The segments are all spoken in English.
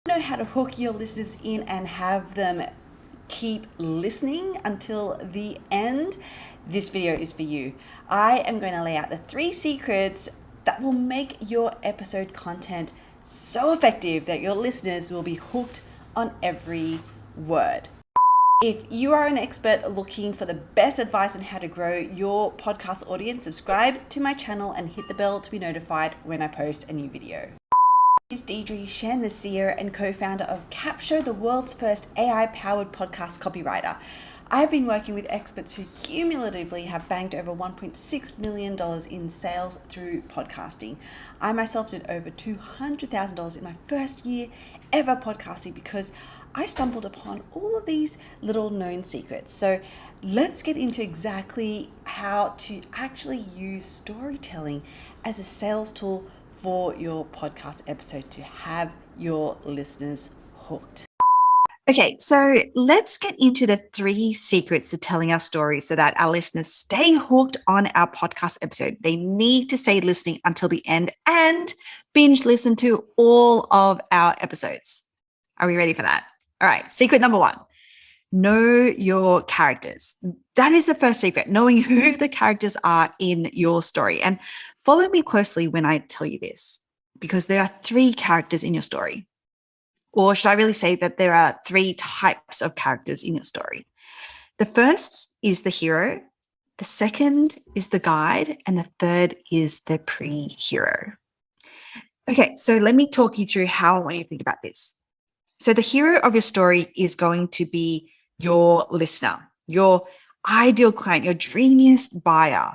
Know how to hook your listeners in and have them keep listening until the end, this video is for you. I am going to lay out the 3 secrets that will make your episode content so effective that your listeners will be hooked on every word. If you are an expert looking for the best advice on how to grow your podcast audience, subscribe to my channel and hit the bell to be notified when I post a new video. Is Deidre Shen, the CEO and co-founder of Capsho, the world's first AI-powered podcast copywriter. I've been working with experts who cumulatively have banked over $1.6 million in sales through podcasting. I myself did over $200,000 in my first year ever podcasting because I stumbled upon all of these little known secrets. So let's get into exactly how to actually use storytelling as a sales tool for your podcast episode to have your listeners hooked. Okay, so let's get into the 3 secrets to telling our story so that our listeners stay hooked on our podcast episode. They need to stay listening until the end and binge listen to all of our episodes. Are we ready for that? All right, secret number 1. Know your characters. That is the first secret, knowing who the characters are in your story. And follow me closely when I tell you this, because there are 3 characters in your story. Or should I really say that there are 3 types of characters in your story? The first is the hero, the second is the guide, and the third is the pre-hero. Okay, so let me talk you through how I want you to think about this. So the hero of your story is going to be your listener, your ideal client, your dreamiest buyer.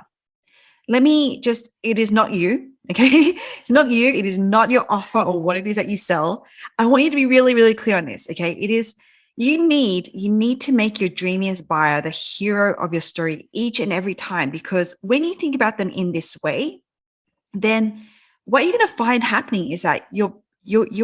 It is not you, okay? It's not you. It is not your offer or what it is that you sell. I want you to be really, really clear on this, okay? You need to make your dreamiest buyer the hero of your story each and every time, because when you think about them in this way, then what you're going to find happening is that you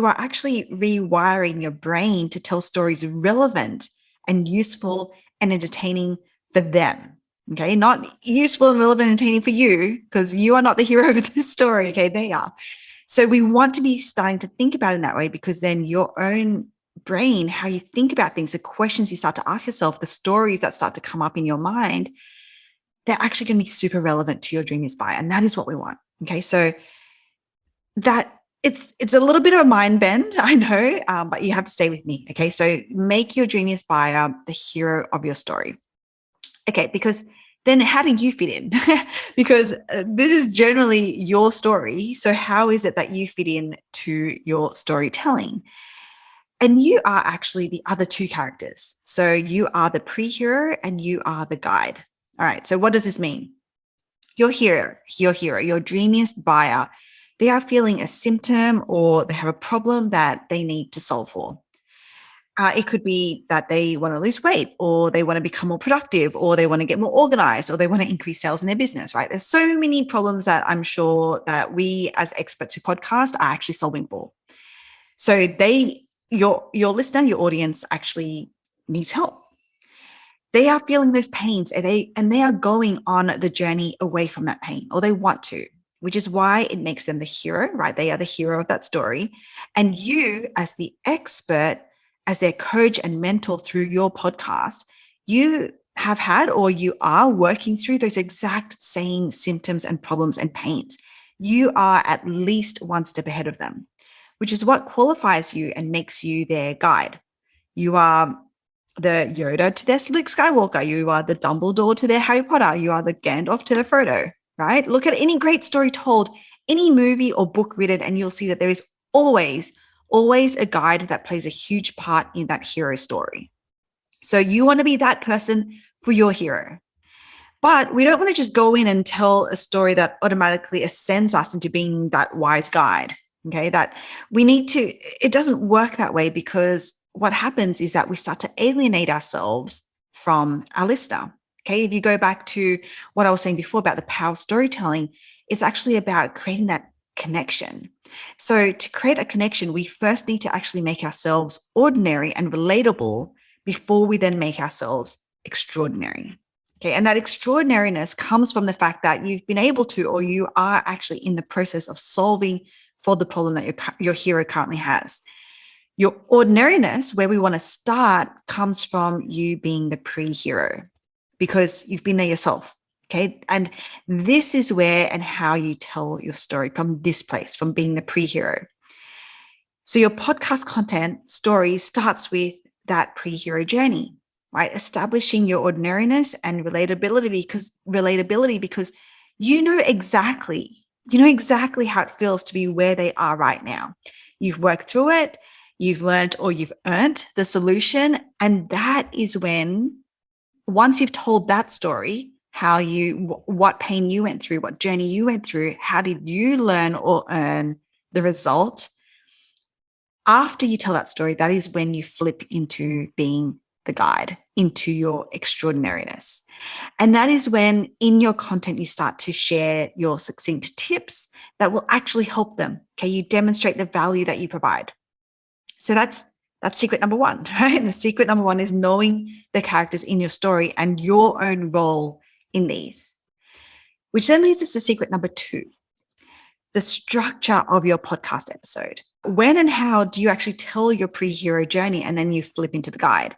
are actually rewiring your brain to tell stories relevant and useful and entertaining for them. Okay, not useful and relevant and entertaining for you, because you are not the hero of this story. Okay, they are. So we want to be starting to think about it in that way, because then your own brain, how you think about things, the questions you start to ask yourself, the stories that start to come up in your mind, they're actually going to be super relevant to your dream buyer. And that is what we want. Okay, so that it's a little bit of a mind bend, I know, but you have to stay with me. Okay, so make your genius buyer the hero of your story. Okay, because then how do you fit in? Because this is generally your story. So how is it that you fit in to your storytelling? And you are actually the other 2 characters. So you are the pre-hero and you are the guide. All right, so what does this mean? Your hero, your dreamiest buyer, they are feeling a symptom or they have a problem that they need to solve for. It could be that they want to lose weight, or they want to become more productive, or they want to get more organized, or they want to increase sales in their business, right? There's so many problems that I'm sure that we as experts who podcast are actually solving for. So your listener, your audience actually needs help. They are feeling those pains and they are going on the journey away from that pain, or they want to, which is why it makes them the hero, right? They are the hero of that story. And you, as the expert, as their coach and mentor through your podcast, you have had or you are working through those exact same symptoms and problems and pains. You are at least one step ahead of them, which is what qualifies you and makes you their guide. You are the Yoda to their Luke Skywalker. You are the Dumbledore to their Harry Potter. You are the Gandalf to their Frodo, right? Look at any great story told, any movie or book written, and you'll see that there is always a guide that plays a huge part in that hero story. So you want to be that person for your hero. But we don't want to just go in and tell a story that automatically ascends us into being that wise guide. Okay, that it doesn't work that way, because what happens is that we start to alienate ourselves from our listener. Okay, if you go back to what I was saying before about the power of storytelling, it's actually about creating that connection. So to create a connection, we first need to actually make ourselves ordinary and relatable before we then make ourselves extraordinary. Okay, and that extraordinariness comes from the fact that you've been able to, or you are actually in the process of solving for the problem that your hero currently has. Your ordinariness, where we want to start, comes from you being the pre-hero because you've been there yourself. Okay. And this is where and how you tell your story, from this place, from being the pre-hero. So your podcast content story starts with that pre-hero journey, right? Establishing your ordinariness and relatability because you know exactly how it feels to be where they are right now. You've worked through it, you've learned or you've earned the solution. And that is when, once you've told that story, what pain you went through, what journey you went through, how did you learn or earn the result? After you tell that story, that is when you flip into being the guide, into your extraordinariness. And that is when in your content, you start to share your succinct tips that will actually help them. Okay. You demonstrate the value that you provide. So that's secret number one, right? And the secret number one is knowing the characters in your story and your own role in these, which then leads us to secret number two, the structure of your podcast episode. When and how do you actually tell your pre-hero journey and then you flip into the guide?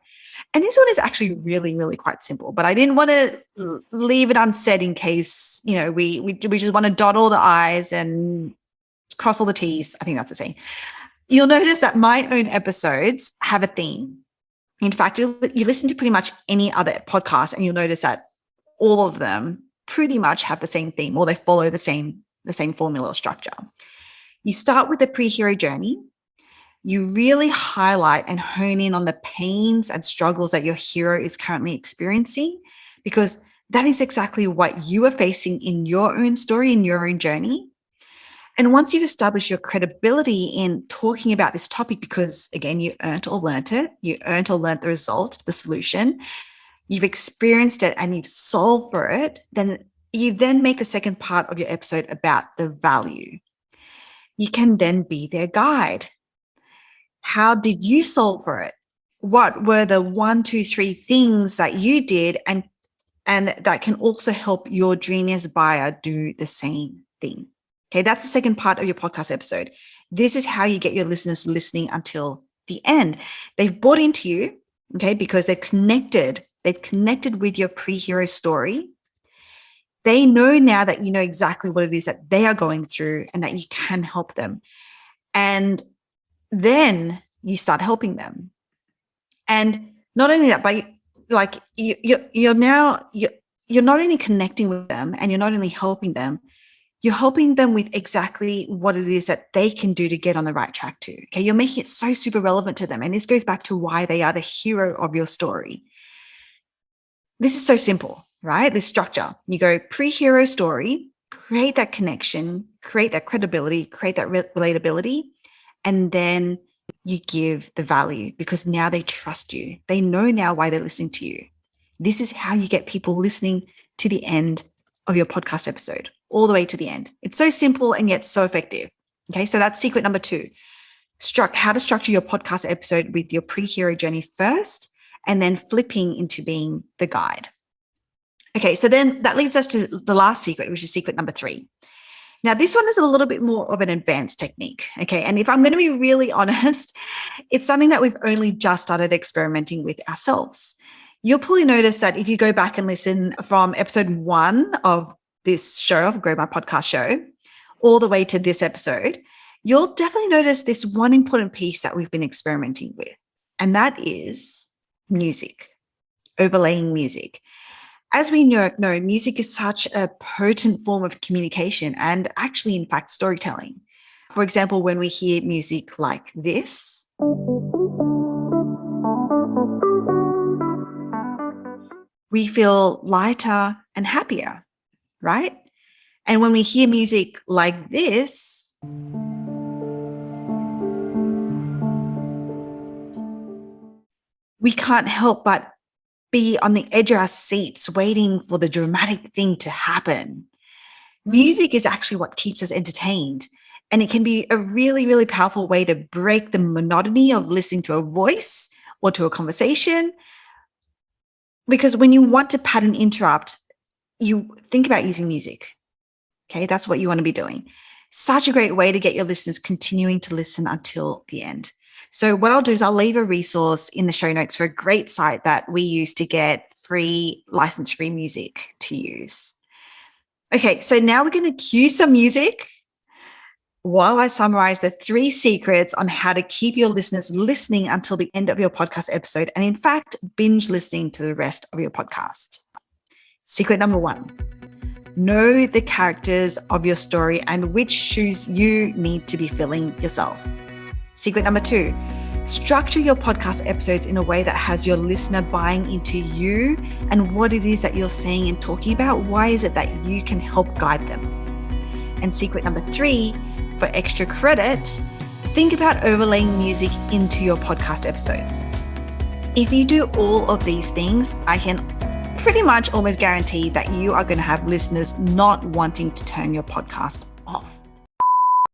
And this one is actually really, really quite simple, but I didn't want to leave it unsaid in case, we just want to dot all the I's and cross all the T's. I think that's the saying. You'll notice that my own episodes have a theme. In fact, you listen to pretty much any other podcast and you'll notice that all of them pretty much have the same theme, or they follow the same formula or structure. You start with the pre-hero journey. You really highlight and hone in on the pains and struggles that your hero is currently experiencing, because that is exactly what you are facing in your own story, in your own journey. And once you've established your credibility in talking about this topic, because again, you earned or learned it, you earned or learned the result, the solution, you've experienced it and you've solved for it, then you then make the second part of your episode about the value. You can then be their guide. How did you solve for it? What were the 1, 2, 3 things that you did and that can also help your dreamiest buyer do the same thing? Okay, that's the second part of your podcast episode. This is how you get your listeners listening until the end. They've bought into you, okay, because they've connected with your pre-hero story. They know now that you know exactly what it is that they are going through and that you can help them. And then you start helping them. And not only that, but you're not only connecting with them and you're not only helping them, you're helping them with exactly what it is that they can do to get on the right track too. Okay. You're making it so super relevant to them. And this goes back to why they are the hero of your story. This is so simple, right? This structure. You go pre-hero story, create that connection, create that credibility, create that relatability, and then you give the value because now they trust you. They know now why they're listening to you. This is how you get people listening to the end of your podcast episode, all the way to the end. It's so simple and yet so effective. Okay, so that's secret number two. How to structure your podcast episode with your pre-hero journey first, and then flipping into being the guide. Okay, so then that leads us to the last secret, which is secret number 3. Now, this one is a little bit more of an advanced technique, okay? And if I'm going to be really honest, it's something that we've only just started experimenting with ourselves. You'll probably notice that if you go back and listen from episode 1 of this show, of Grow My Podcast Show, all the way to this episode, you'll definitely notice this one important piece that we've been experimenting with, and that is music, overlaying music. As we know, music is such a potent form of communication and actually, in fact, storytelling. For example, when we hear music like this, we feel lighter and happier, right? And when we hear music like this, we can't help but be on the edge of our seats waiting for the dramatic thing to happen. Music is actually what keeps us entertained. And it can be a really, really powerful way to break the monotony of listening to a voice or to a conversation. Because when you want to pattern interrupt, you think about using music. Okay, that's what you want to be doing. Such a great way to get your listeners continuing to listen until the end. So what I'll do is I'll leave a resource in the show notes for a great site that we use to get free, license-free music to use. Okay, so now we're going to cue some music while I summarize the 3 secrets on how to keep your listeners listening until the end of your podcast episode, and in fact, binge listening to the rest of your podcast. Secret number 1, know the characters of your story and which shoes you need to be filling yourself. Secret number 2, structure your podcast episodes in a way that has your listener buying into you and what it is that you're saying and talking about. Why is it that you can help guide them? And secret number 3, for extra credit, think about overlaying music into your podcast episodes. If you do all of these things, I can pretty much almost guarantee that you are going to have listeners not wanting to turn your podcast off.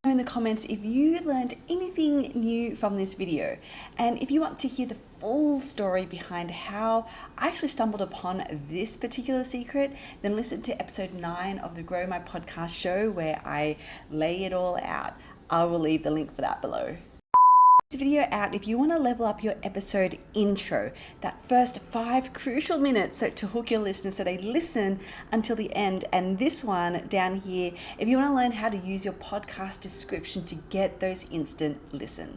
In the comments if you learned anything new from this video, and if you want to hear the full story behind how I actually stumbled upon this particular secret, then listen to episode 9 of the Grow My Podcast show where I lay it all out. I will leave the link for that below. This video out if you want to level up your episode intro, that first 5 crucial minutes so to hook your listeners so they listen until the end, and this one down here if you want to learn how to use your podcast description to get those instant listens.